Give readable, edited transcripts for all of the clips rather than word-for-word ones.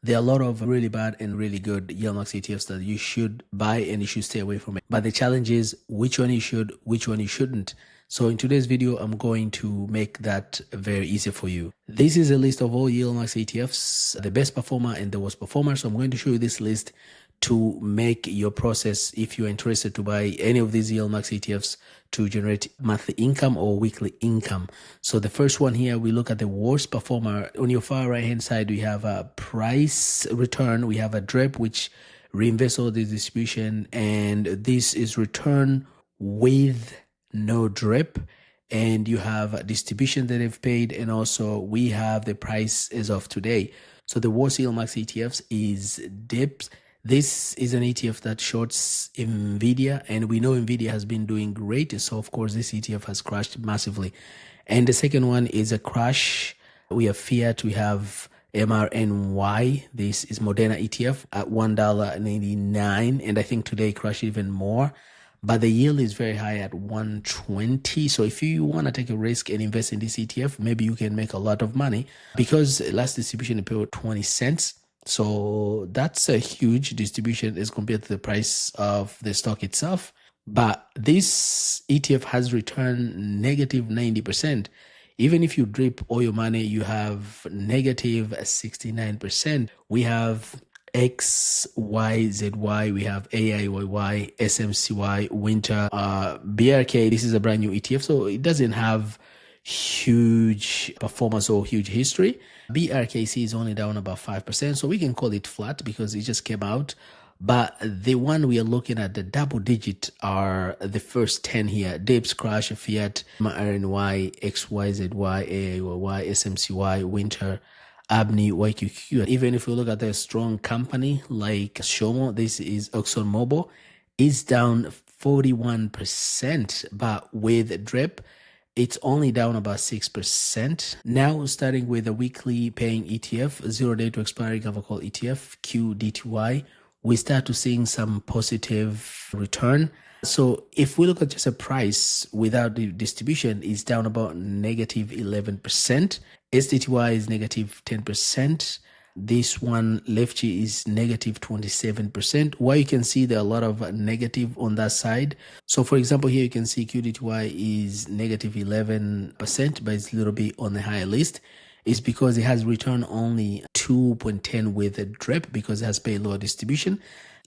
There are a lot of really bad and really good YieldMax ETFs that you should buy and you should stay away from it. But the challenge is which one you should, which one you shouldn't. So in today's video, I'm going to make that very easy for you. This is a list of all YieldMax ETFs, the best performer and the worst performer. So I'm going to show you this list to make your process, if you're interested to buy any of these YieldMax ETFs, to generate monthly income or weekly income. So the first one here, we look at the worst performer. On your far right hand side, we have a price return. We have a DREP, which reinvests all the distribution, and this is return with no DREP. And you have a distribution that they've paid, and also we have the price as of today. So the worst YieldMax ETFs is DIPS. This is an ETF that shorts NVIDIA, and we know NVIDIA has been doing great. So, of course, this ETF has crashed massively. And the second one is a crash. We have Fiat, we have MRNY. This is Moderna ETF at $1.89. And I think today crashed even more. But the yield is very high at 120. So if you want to take a risk and invest in this ETF, maybe you can make a lot of money, because last distribution paid 20 cents. So that's a huge distribution as compared to the price of the stock itself. But this ETF has returned negative 90%. Even if you drip all your money, you have negative 69%. We have XYZY, we have AIYY, SMCY, Winter, BRK. This is a brand new ETF, so it doesn't have huge performance or huge history. BRKC is only down about 5%, so we can call it flat because it just came out. But the one we are looking at, the double digit, are the first 10 here: DIPS, Crash, Fiat, RNY, XYZY, AIYY, SMCY, Winter, Abni, YQQ. Even if we look at a strong company like Shomo, this is ExxonMobil, is down 41%, but with DREP, it's only down about 6%. Now, starting with a weekly paying ETF, 0 day to expiry cover call ETF, qdte, we start to seeing some positive return. So if we look at just a price without the distribution, it's down about negative 11%. SDTY is negative 10%. This one, Lefty, is negative 27%. Why, you can see there are a lot of negative on that side. So for example, here you can see QDTY is negative 11%, but it's a little bit on the higher list. It's because it has returned only 2.10 with a DREP because it has paid lower distribution.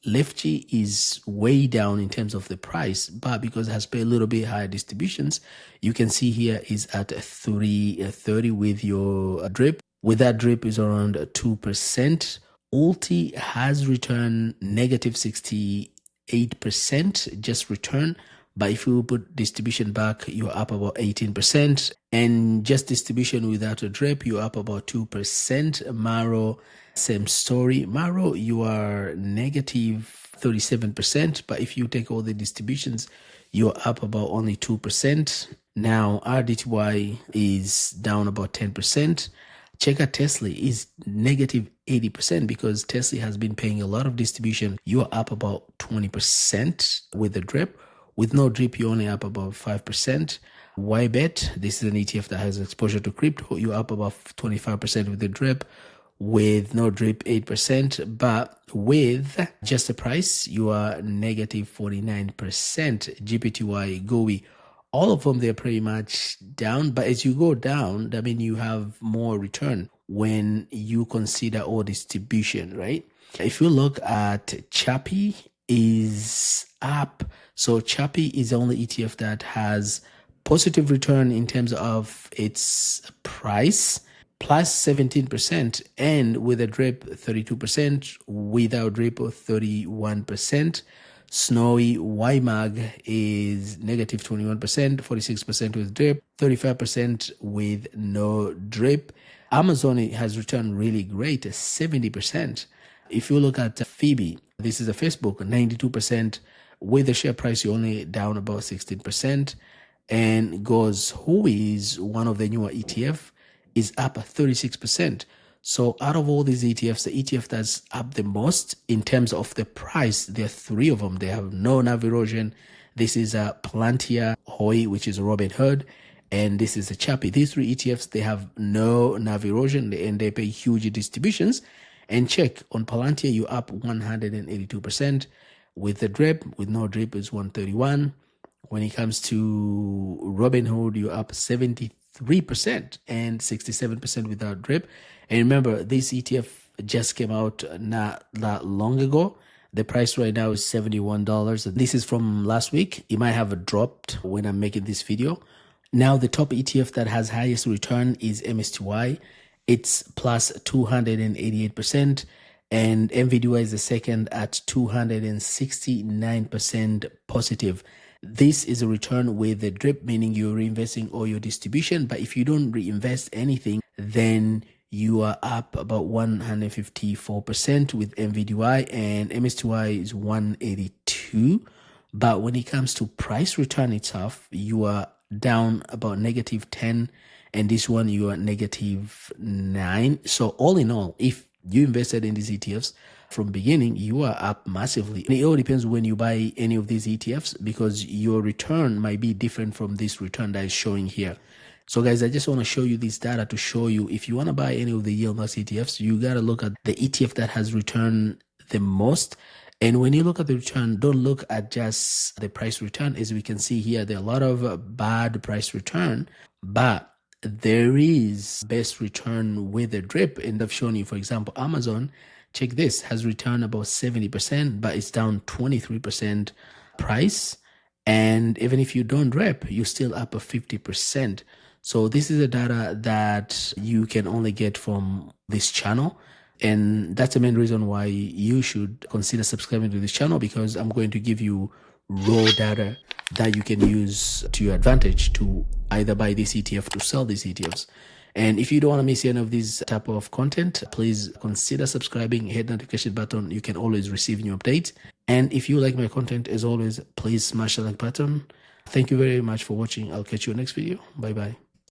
Lefty is way down in terms of the price, but because it has paid a little bit higher distributions, you can see here is at 330 with your DRIP. With that DRIP is around 2%. Ulti has returned negative 68%, just return. But if you put distribution back, you're up about 18%. And just distribution without a DRIP, you're up about 2%. Maro, same story. Maro, you are negative 37%. But if you take all the distributions, you're up about only 2%. Now, RDTY is down about 10%. Check out Tesla is negative 80% because Tesla has been paying a lot of distribution. You are up about 20% with the DRIP. With no DRIP, you're only up about 5%. YBET, this is an ETF that has exposure to crypto. You're up about 25% with the DRIP. With no DRIP, 8%. But with just the price, you are negative 49%. GPTY, GOI, all of them, they're pretty much down. But as you go down, I mean, you have more return when you consider all distribution, right? If you look at Chappy, is up. So Chappy is the only ETF that has positive return in terms of its price, plus 17%, and with a DRIP 32%, without DRIP 31%. Snowy YMAG is negative 21%, 46% with DRIP, 35% with no DRIP. Amazon has returned really great, 70%. If you look at fepi, this is a Facebook, 92%. With the share price, you're only down about 16%. And goes, who is one of the newer ETF, is up 36%. So out of all these ETFs, the ETF that's up the most in terms of the price, there are three of them. They have no NAV erosion. This is a Palantir, Hoi, which is Robinhood, and this is a Chappy. These three ETFs, they have no NAV erosion and they pay huge distributions. And check on Palantir, you're up 182%. With the drip, with no drip, is 131. When it comes to Robinhood, you're up 73% and 67% without drip. And remember, this ETF just came out not that long ago. The price right now is $71. This is from last week. It might have dropped when I'm making this video. Now, the top ETF that has highest return is MSTY. It's plus 288%. And NVDY is the second at 269% positive. This is a return with the drip, meaning you're reinvesting all your distribution. But if you don't reinvest anything, then you are up about 154% with NVDY, and MSTY is 182. But when it comes to price return itself, you are down about -10, and this one you are -9. So all in all, if you invested in these ETFs from beginning, you are up massively. And it all depends when you buy any of these ETFs, because your return might be different from this return that is showing here. So guys, I just want to show you this data to show you if you want to buy any of the YieldMax ETFs, you got to look at the ETF that has returned the most. And when you look at the return, don't look at just the price return. As we can see here, there are a lot of bad price return, but there is best return with a drip. And I've shown you, for example, Amazon, check this, has returned about 70%, but it's down 23% price. And even if you don't drip, you're still up a 50%. So this is the data that you can only get from this channel. And that's the main reason why you should consider subscribing to this channel, because I'm going to give you raw data that you can use to your advantage to either buy this ETF to sell these ETFs. And if you don't want to miss any of this type of content, please consider subscribing, hit the notification button. You can always receive new updates. And if you like my content, as always, please smash the like button. Thank you very much for watching. I'll catch you next video. Bye bye.